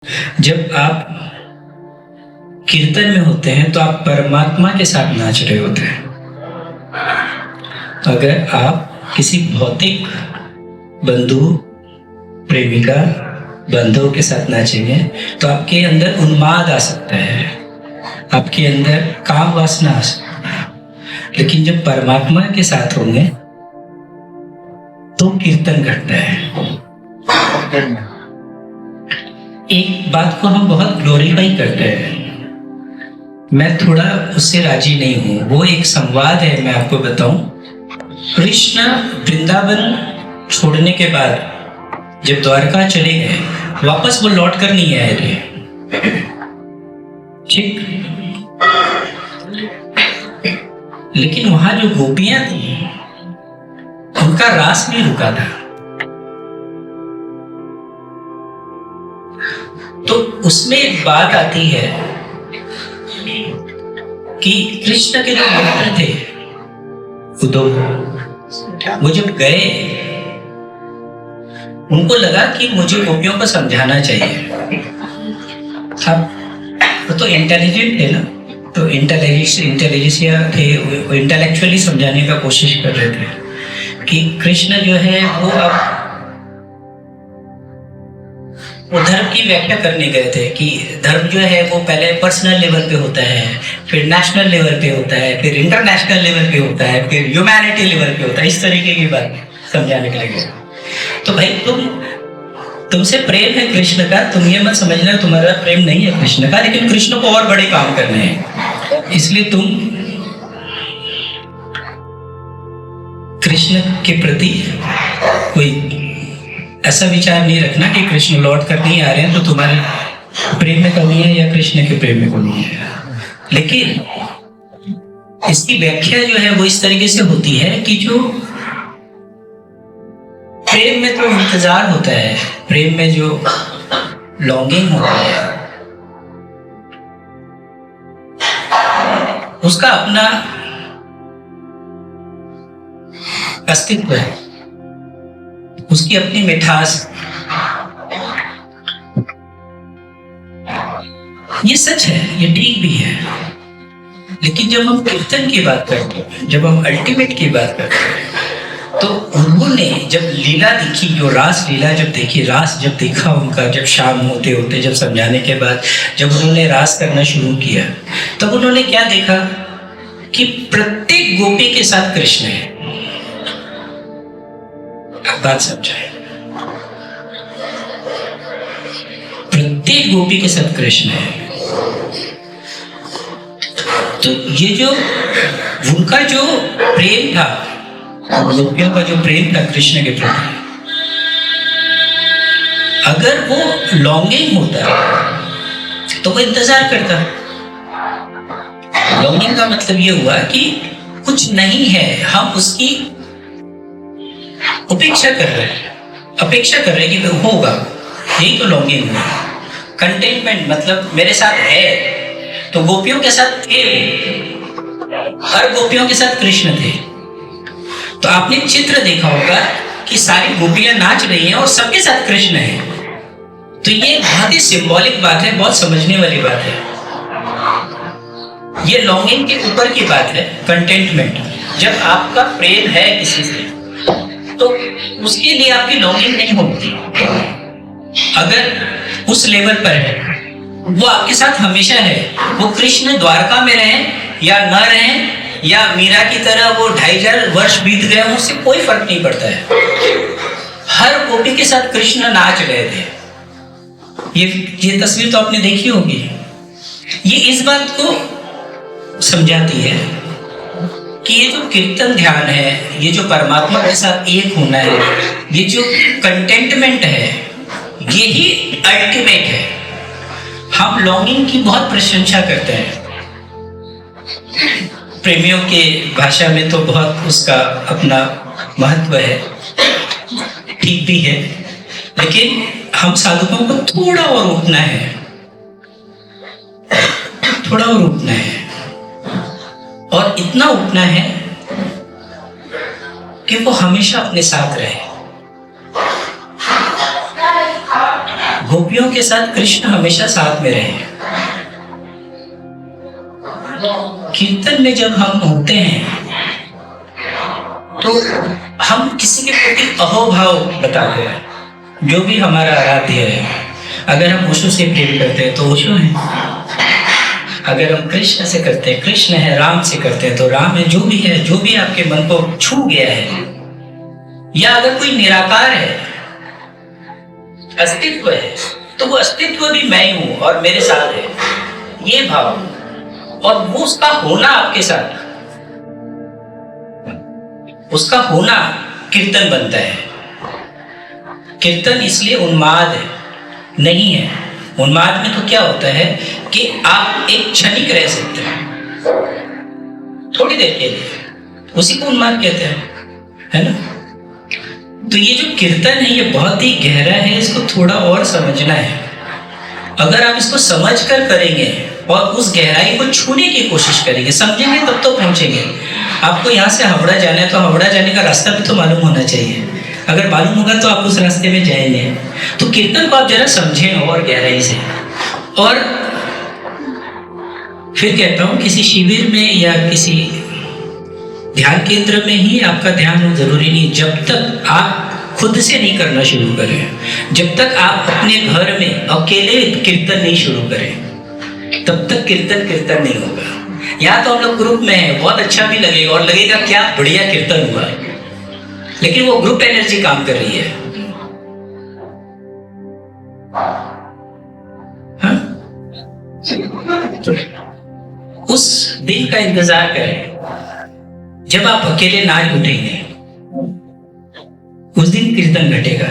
जब आप कीर्तन में होते हैं तो आप परमात्मा के साथ नाच रहे होते हैं। अगर आप किसी भौतिक बंधु, प्रेमिका, बंधुओं के साथ नाचेंगे तो आपके अंदर उन्माद आ सकता है, आपके अंदर काम वासना आ सकता है। लेकिन जब परमात्मा के साथ होंगे तो कीर्तन घटता है। एक बात को हम बहुत ग्लोरीफाई करते हैं, मैं थोड़ा उससे राजी नहीं हूं। वो एक संवाद है, मैं आपको बताऊं। कृष्ण वृंदावन छोड़ने के बाद जब द्वारका चले गए, वापस वो लौट कर नहीं आए थे, ठीक। लेकिन वहां जो गोपियां थी उनका रास नहीं रुका था। तो उसमें एक बात आती है कि कृष्ण के जो मित्र थे उद्धव, वो जब गए उनको लगा कि मुझे गोपियों को समझाना चाहिए। अब तो इंटेलिजेंट है ना, तो इंटेलिजेंसिया थे, वो इंटेलेक्चुअली समझाने का कोशिश कर रहे थे कि कृष्ण जो है वो अब वो धर्म की व्याख्या करने गए थे कि धर्म जो है वो पहले पर्सनल लेवल पे होता है, फिर नेशनल लेवल पे होता है, फिर इंटरनेशनल लेवल पे होता है, फिर ह्यूमैनिटी लेवल पे होता है। इस तरीके की बात समझाने के लिए। तो भाई तुमसे प्रेम है कृष्ण का, तुम ये मत समझना तुम्हारा प्रेम नहीं है कृष्ण का, लेकिन कृष्ण को और बड़े काम करने हैं, इसलिए तुम कृष्ण के प्रति कोई ऐसा विचार नहीं रखना कि कृष्ण लौट कर नहीं आ रहे हैं तो तुम्हारे प्रेम में कमी है या कृष्ण के प्रेम में कमी है। लेकिन इसकी व्याख्या जो है वो इस तरीके से होती है कि जो प्रेम में तो इंतजार होता है, प्रेम में जो लॉन्गिंग होती है उसका अपना अस्तित्व है, उसकी अपनी मिठास। ये सच है, ये ठीक भी है। लेकिन जब हम कीर्तन की बात करते हैं, जब हम अल्टीमेट की बात करते हैं, तो उन्होंने जब लीला देखी, जो रास लीला जब देखी, रास जब देखा उनका, जब शाम होते होते, जब समझाने के बाद जब उन्होंने रास करना शुरू किया, तब उन्होंने क्या देखा कि प्रत्येक गोपी के साथ कृष्ण है। बात समझाए, प्रत्येक गोपी के साथ कृष्ण है। तो ये जो उनका जो प्रेम था, गोपियों का जो प्रेम था कृष्ण के प्रति, अगर वो लॉन्गिंग होता तो वो इंतजार करता। लॉन्गिंग का मतलब ये हुआ कि कुछ नहीं है, हम उसकी अपेक्षा कर रहे हैं, अपेक्षा कर रहे हैं कि होगा, यही तो लॉन्गिंग है। कंटेनमेंट मतलब मेरे साथ है, तो गोपियों के साथ थे, हर गोपियों के साथ कृष्ण थे। तो आपने चित्र देखा होगा कि सारी गोपियां नाच रही हैं और सबके साथ कृष्ण है। तो ये बहुत ही सिंबॉलिक बात है, बहुत समझने वाली बात है। ये लॉन्गिंग के ऊपर की बात है, कंटेंटमेंट। जब आपका प्रेम है किसी से तो उसके लिए आपकी लॉन्गिंग नहीं होती। अगर उस लेवल पर है, वो आपके साथ हमेशा है, वो कृष्ण द्वारका में रहे या न रहे, या मीरा की तरह वो 2500 वर्ष बीत गए, उससे कोई फर्क नहीं पड़ता है। हर गोपी के साथ कृष्ण नाच रहे थे। ये तस्वीर तो आपने देखी होगी। ये इस बात को समझाती है कि ये जो कीर्तन ध्यान है, ये जो परमात्मा के साथ एक होना है, ये जो कंटेंटमेंट है, यही अल्टीमेट है। हम लॉन्गिंग की बहुत प्रशंसा करते हैं, प्रेमियों के भाषा में तो बहुत उसका अपना महत्व है, ठीक भी है। लेकिन हम साधुओं को थोड़ा और उठना है, थोड़ा और उठना है, और इतना उठना है कि वो हमेशा अपने साथ रहे। गोपियों के साथ कृष्ण हमेशा साथ में रहे। कीर्तन में जब हम होते हैं तो हम किसी के प्रति अहोभाव बताते हैं। जो भी हमारा आराध्य है, अगर हम ओशो से प्रेम करते हैं तो ओशो है, अगर हम कृष्ण से करते हैं कृष्ण है, राम से करते हैं तो राम है। जो भी है, जो भी आपके मन को छू गया है, या अगर कोई निराकार है, अस्तित्व है, तो वो अस्तित्व भी मैं ही हूं और मेरे साथ है, ये भाव, और वो उसका होना आपके साथ, उसका होना कीर्तन बनता है। कीर्तन इसलिए उन्माद नहीं है। उन्माद में तो क्या होता है कि आप एक क्षणिक रह सकते हैं, थोड़ी देर के लिए, उसी को उन्माद कहते हैं, है ना। तो ये जो कीर्तन है ये बहुत ही गहरा है, इसको थोड़ा और समझना है। अगर आप इसको समझ कर करेंगे और उस गहराई को छूने की कोशिश करेंगे, समझेंगे तब तो पहुंचेंगे। आपको यहाँ से हावड़ा जाना है तो हावड़ा जाने का रास्ता भी तो मालूम होना चाहिए। अगर मालूम होगा तो आप उस रास्ते में जाएंगे। तो कीर्तन को आप जरा समझें और गहराई से। और फिर कहता हूँ, किसी शिविर में या किसी ध्यान केंद्र में ही आपका ध्यान हो, जरूरी नहीं। जब तक आप खुद से नहीं करना शुरू करें, जब तक आप अपने घर में अकेले कीर्तन नहीं शुरू करें, तब तक कीर्तन नहीं होगा। यहाँ तो हम लोग ग्रुप में हैं, बहुत अच्छा भी लगेगा और लगेगा क्या बढ़िया कीर्तन हुआ, लेकिन वो ग्रुप एनर्जी काम कर रही है। हाँ? उस दिन का इंतजार करें जब आप अकेले नाच उठेंगे, उस दिन कीर्तन घटेगा।